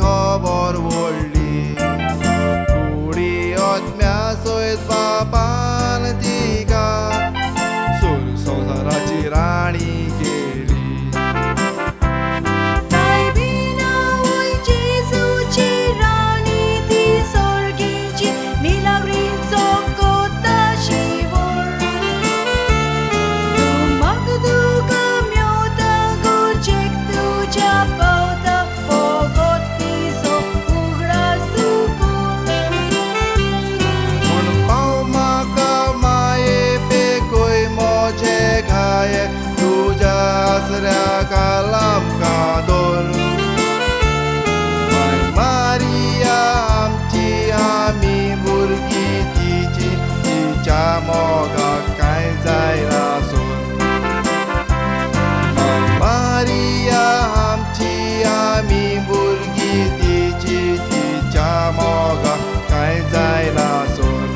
खबर व्हडली कुडी सोयत बापान तिका सूर संवसाराची राणी केली कालाम कादोर माय मारिया आमची आमी भुरगीं तिची तिच्या मोगाक कांय जायना सोन माय मारिया आमची आमी भुरगीं तिची तिच्या मोगाक कांय जायना सोन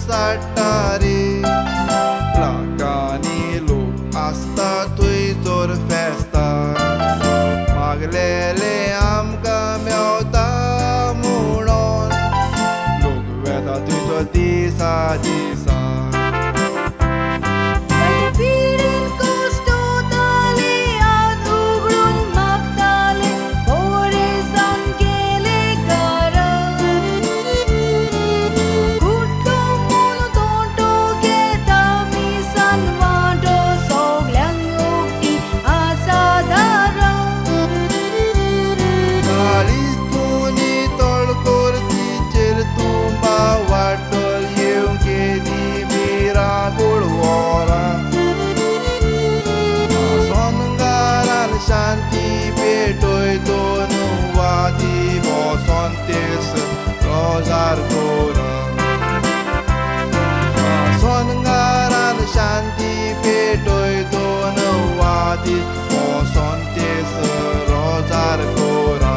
Sattari Lakani look asta tuitor festa Maglele amka meota munon Look veta tuitor disa disa Shanti petoi donu vadi bosontes rozar gora Songaran Shanti petoi donu vadi bosontes rozar gora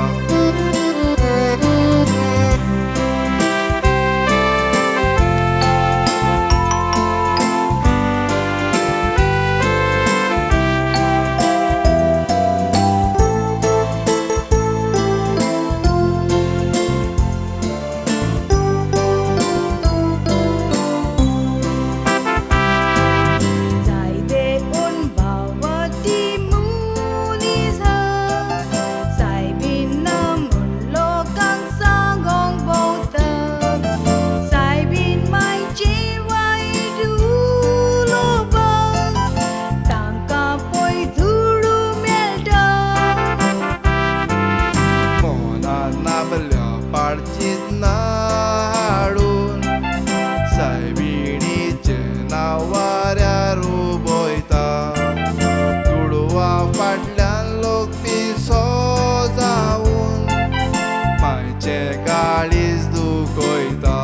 Parchitna हाडून सायबिणीचे नावाऱ्या रुबयता तुडवा फाटल्यान लोक पिसो जावून मायचे काळीज दुखयता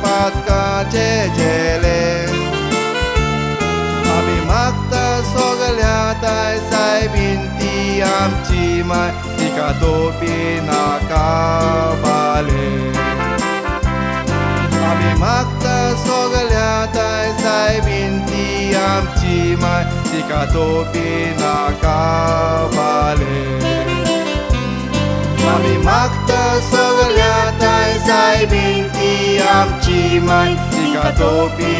Patkace jele mai Tika topi nakabale Ami makta sogalyata Sai binti am chimai Tika topi nakabale Ami makta sogalyata Sai binti am chimai Tika topi